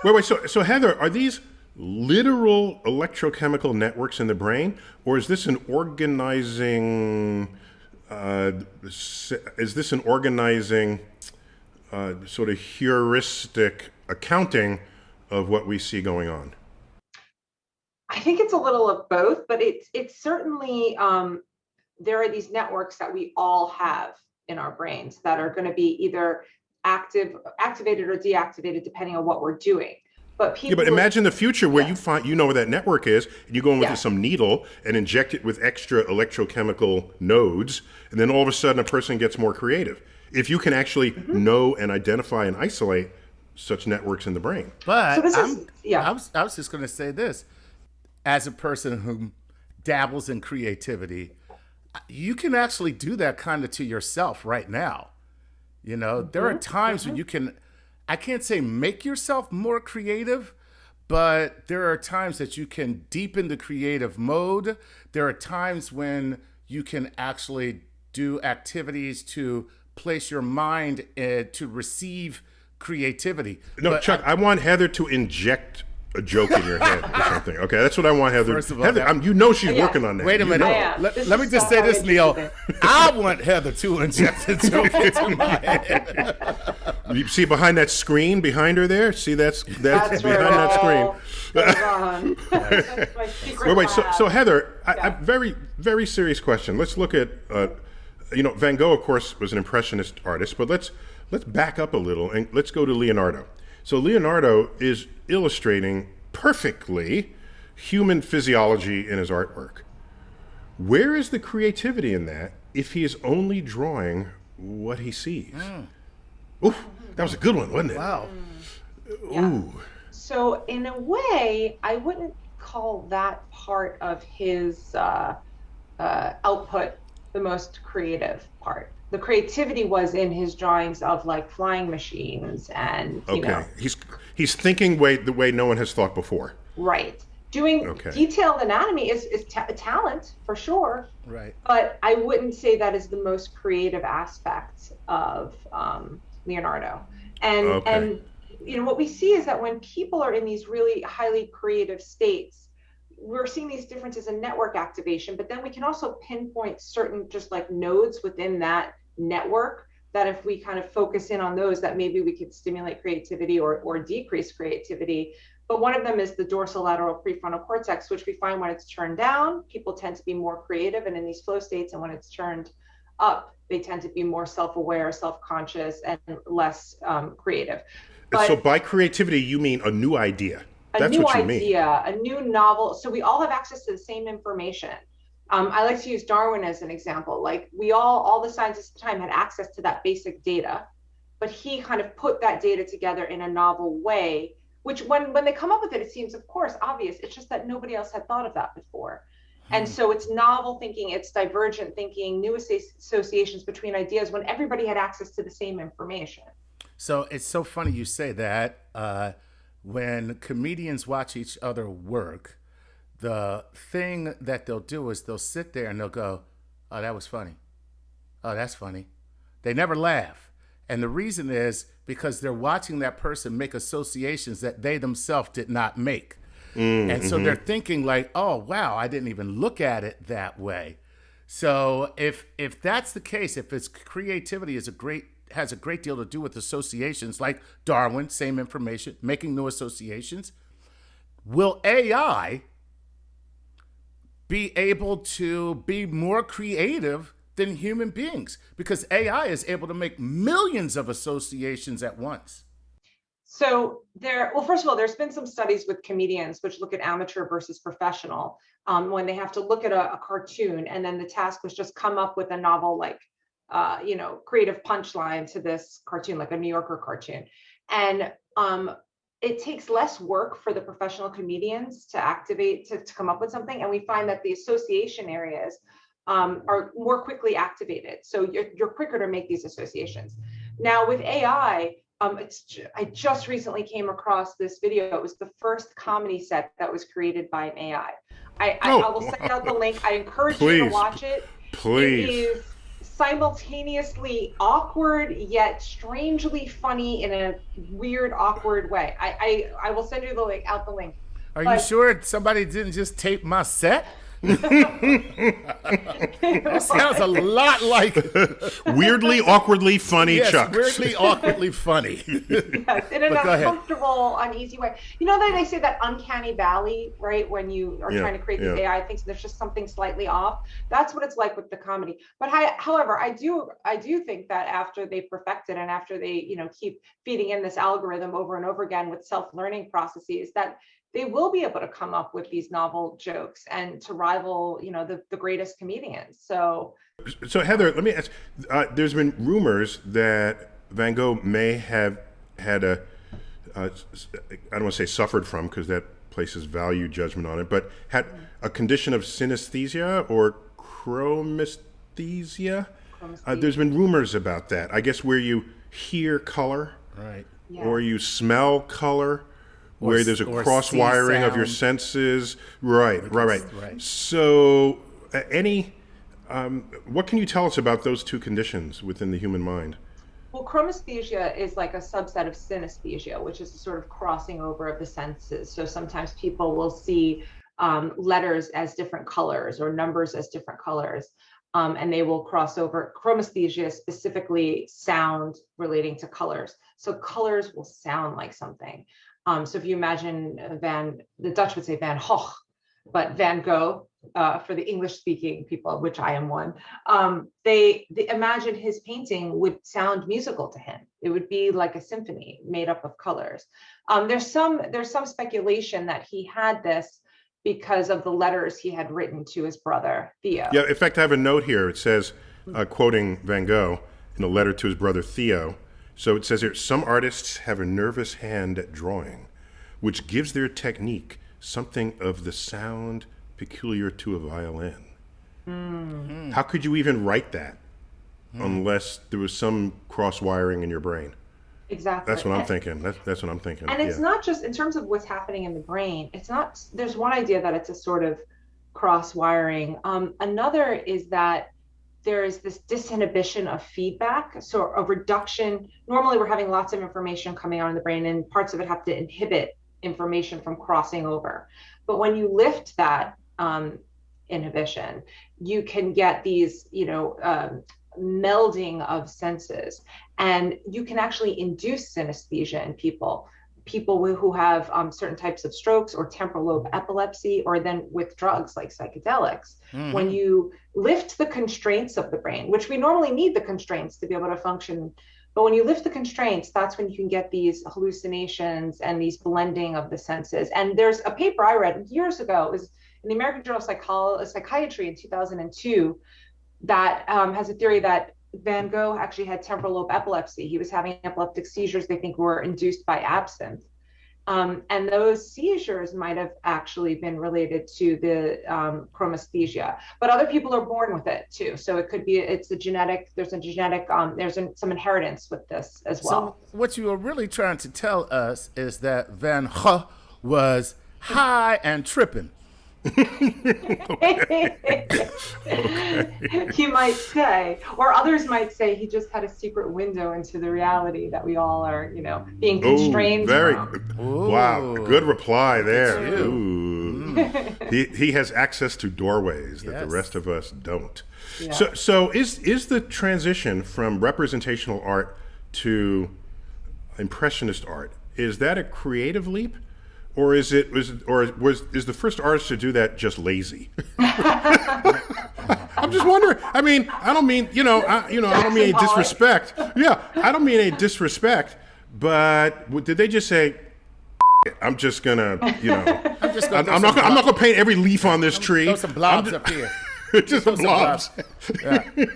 Wait. So Heather, are these literal electrochemical networks in the brain, or is this an organizing? Sort of heuristic accounting of what we see going on? I think it's a little of both, but it's certainly there are these networks that we all have in our brains that are going to be either activated or deactivated depending on what we're doing. But people Yeah, but imagine the future where Yeah. you know where that network is, and you go in with Yeah. some needle and inject it with extra electrochemical nodes, and then all of a sudden a person gets more creative. If you can actually know and identify and isolate such networks in the brain. But So this is- yeah. I was just going to say this. As a person who dabbles in creativity, you can actually do that kind of to yourself right now. You know, there are times when you can, I can't say make yourself more creative, but there are times that you can deepen the creative mode. There are times when you can actually do activities to place your mind to receive creativity. No, But Chuck, I want Heather to inject a joke in your head or something. Okay, that's what I want Heather. First of all, Heather, that- you know she's Yeah. working on that. Wait a You minute. know. Yeah. Let This me is just stuff say I'm this, Neil. interested I want Heather to inject a joke into my head. You see behind that screen behind her there? See that's That's behind where that it screen. all goes on. That's my secret Wait. lab. So Heather, Yeah. very, very serious question. Let's look at, Van Gogh, of course, was an impressionist artist, but let's back up a little and let's go to Leonardo. So Leonardo is illustrating perfectly human physiology in his artwork. Where is the creativity in that if he is only drawing what he sees? Oof, that was a good one, wasn't it? Wow. Ooh. So in a way, I wouldn't call that part of his output the most creative part. The creativity was in his drawings of like flying machines and you know, He's thinking the way no one has thought before. right. Doing Okay. detailed anatomy is a talent for sure, Right. but I wouldn't say that is the most creative aspect of Leonardo. And you know what we see is that when people are in these really highly creative states, we're seeing these differences in network activation, but then we can also pinpoint certain just like nodes within that network that if we kind of focus in on those, that maybe we could stimulate creativity or decrease creativity. But one of them is the dorsolateral prefrontal cortex, which we find when it's turned down, people tend to be more creative and in these flow states. And when it's turned up, they tend to be more self-aware, self-conscious, and less creative. But So by creativity, you mean a new idea. a That's new what you mean. idea, a new novel. So we all have access to the same information. I like to use Darwin as an example. Like all the scientists at the time had access to that basic data, but he kind of put that data together in a novel way, which when they come up with it, it seems, of course, obvious. It's just that nobody else had thought of that before. And so it's novel thinking, it's divergent thinking, new associations between ideas when everybody had access to the same information. So it's so funny you say that. When comedians watch each other work, the thing that they'll do is they'll sit there and they'll go, "Oh, that was funny. Oh, that's funny." They never laugh. And the reason is because they're watching that person make associations that they themselves did not make. And so they're thinking like, "Oh, wow, I didn't even look at it that way." So if that's the case, if it's creativity has a great deal to do with associations, like Darwin, same information, making new associations, will AI be able to be more creative than human beings? Because AI is able to make millions of associations at once. So first of all, there's been some studies with comedians which look at amateur versus professional when they have to look at a cartoon, and then the task was just come up with a novel, like, creative punchline to this cartoon, like a New Yorker cartoon. And it takes less work for the professional comedians to activate, to come up with something. And we find that the association areas are more quickly activated. So you're quicker to make these associations. Now with AI, I just recently came across this video. It was the first comedy set that was created by an AI. I will send out the link. I encourage you to watch it. Please. It is simultaneously awkward yet strangely funny in a weird, awkward way. I will send you the link. Are you sure somebody didn't just tape my set? That sounds a lot like Weirdly, awkwardly funny yes, Chuck. weirdly, awkwardly funny. Yes, in an But go ahead. uncomfortable, uneasy way. You know that they say that uncanny valley, right? When you are Yeah, trying to create these yeah. AI things, there's just something slightly off. That's what it's like with the comedy. But however, I do think that after they perfect it and after they, keep feeding in this algorithm over and over again with self-learning processes, that they will be able to come up with these novel jokes and to rival, the greatest comedians. So Heather, let me ask. There's been rumors that Van Gogh may have had I don't want to say suffered from, because that places value judgment on it, but had a condition of synesthesia or chromesthesia. There's been rumors about that. I guess where you hear color, Right. yeah. or you smell color, where there's a or cross see wiring of your sound. senses. Right. Right. So, what can you tell us about those two conditions within the human mind? Well, chromesthesia is like a subset of synesthesia, which is a sort of crossing over of the senses. So sometimes people will see letters as different colors or numbers as different colors, and they will cross over. Chromesthesia is specifically sound relating to colors. So colors will sound like something. So if you imagine the Dutch would say Van Gogh, but Van Gogh, for the English-speaking people, which I am one, they imagine his painting would sound musical to him. It would be like a symphony made up of colors. There's some speculation that he had this because of the letters he had written to his brother Theo. Yeah, in fact, I have a note here. It says, quoting Van Gogh in a letter to his brother Theo. So it says here, some artists have a nervous hand at drawing, which gives their technique something of the sound peculiar to a violin. Mm-hmm. How could you even write that unless there was some cross wiring in your brain? Exactly. That's what I'm thinking. That's what I'm thinking. And it's not just in terms of what's happening in the brain. It's not, there's one idea that it's a sort of cross wiring. Another is that there is this disinhibition of feedback. So a reduction, normally we're having lots of information coming out in the brain and parts of it have to inhibit information from crossing over. But when you lift that inhibition, you can get these, melding of senses, and you can actually induce synesthesia in people who have certain types of strokes or temporal lobe epilepsy, or then with drugs like psychedelics. Mm-hmm. When you lift the constraints of the brain, which we normally need the constraints to be able to function, but when you lift the constraints, that's when you can get these hallucinations and these blending of the senses. And there's a paper I read years ago, it was in the American Journal of Psychiatry in 2002, that has a theory that Van Gogh actually had temporal lobe epilepsy. He was having epileptic seizures they think were induced by absinthe. And those seizures might have actually been related to the chromesthesia. But other people are born with it too. So it could be, there's some inheritance with this as well. So what you are really trying to tell us is that Van Gogh was high and tripping. You might say, or others might say he just had a secret window into the reality that we all are, being constrained from. Wow, good reply there. He has access to doorways that the rest of us don't. Yeah. So is the transition from representational art to impressionist art, is that a creative leap? Or is the first artist to do that just lazy? I'm just wondering. I mean, I don't mean I don't mean a disrespect. Yeah, I don't mean a disrespect. But did they just say, "I'm just gonna, I'm not gonna paint every leaf on this tree. Throw some blobs up here." Just some blobs.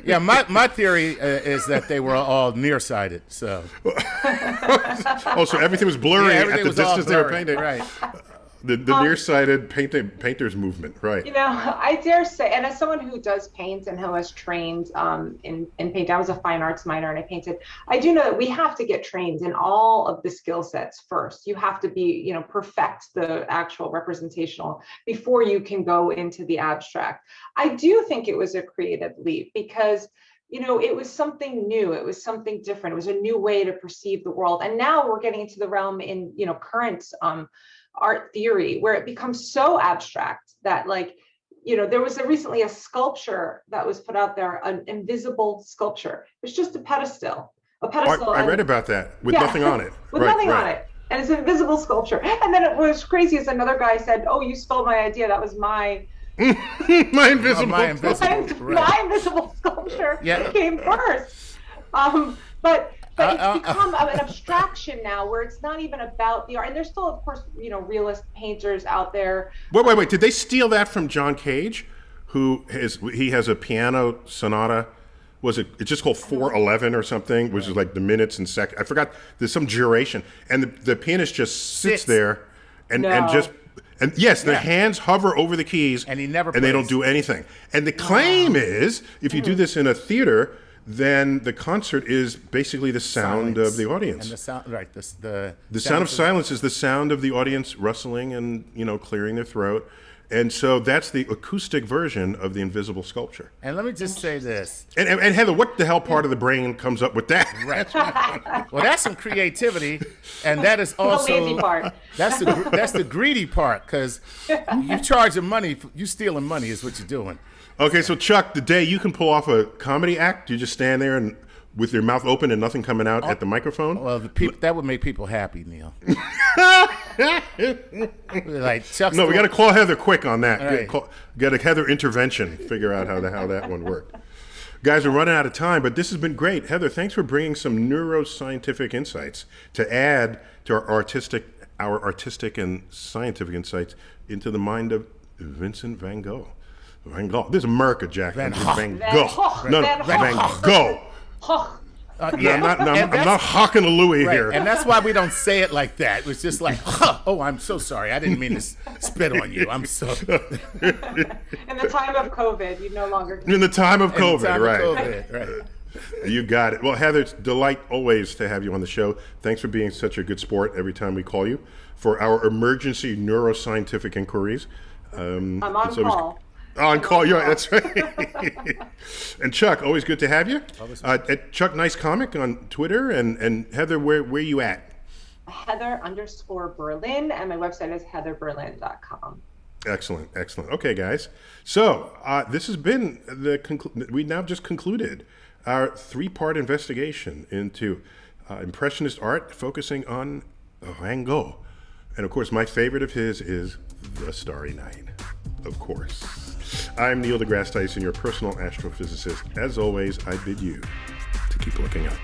Yeah. My theory is that they were all nearsighted. So. So everything was blurry everything at the distance they were painting. Right. The nearsighted painters movement, right? I dare say, and as someone who does paint and who has trained in paint, I was a fine arts minor and I painted. I do know that we have to get trained in all of the skill sets first. You have to be, perfect the actual representational before you can go into the abstract. I do think it was a creative leap because it was something new. It was something different. It was a new way to perceive the world. And now we're getting into the realm in, current art theory where it becomes so abstract that there was recently a sculpture that was put out there, an invisible sculpture. It's just a pedestal. I read about that with nothing on it. With nothing on it. And it's an invisible sculpture. And then it was crazy as another guy said, "Oh, you stole my idea. That was my my invisible my invisible sculpture came first." But it's become an abstraction now, where it's not even about the art. And there's still, of course, realist painters out there. Wait. Did they steal that from John Cage, he has a piano sonata? It's just called 411 or something, which is like the minutes and seconds. I forgot. There's some duration, and the pianist just sits there and their hands hover over the keys, and he never and they don't do anything. And the claim is, if you do this in a theater, then the concert is basically the sound of the audience. And the sound, right? The sound of silence is the sound of the audience rustling and clearing their throat. And so that's the acoustic version of the invisible sculpture. And let me just say this. And Heather, what the hell part of the brain comes up with that? Right. Well, that's some creativity, and that is also the lazy part. That's the greedy part, because you charging money, you stealing money is what you're doing. Okay, so Chuck, the day you can pull off a comedy act, you just stand there and with your mouth open and nothing coming out at the microphone? Well, that would make people happy, Neil. Like Chuck's we got to call Heather quick on that. Right. Get a Heather intervention. Figure out how that one worked. Guys, we're running out of time, but this has been great. Heather, thanks for bringing some neuroscientific insights to add to our artistic and scientific insights into the mind of Vincent van Gogh. Van Gogh. This is America, Jack. Van Gogh. Van Gogh. I'm not hawking a Louis here. And that's why we don't say it like that. It was just like, oh, I'm so sorry. I didn't mean to spit on you. I'm so. In the time of COVID, you no longer. In the time of COVID, right. You got it. Well, Heather, it's a delight always to have you on the show. Thanks for being such a good sport every time we call you for our emergency neuroscientific inquiries. I'm on call. On call, yeah, that's right. And Chuck, always good to have you. At Chuck Nice Comic on Twitter, and Heather, where you at? Heather_Berlin, and my website is heatherberlin.com. Excellent. Okay, guys. So this has been we now just concluded our 3-part investigation into impressionist art, focusing on Van Gogh, and of course, my favorite of his is the Starry Night. Of course. I'm Neil deGrasse Tyson, your personal astrophysicist. As always, I bid you to keep looking up.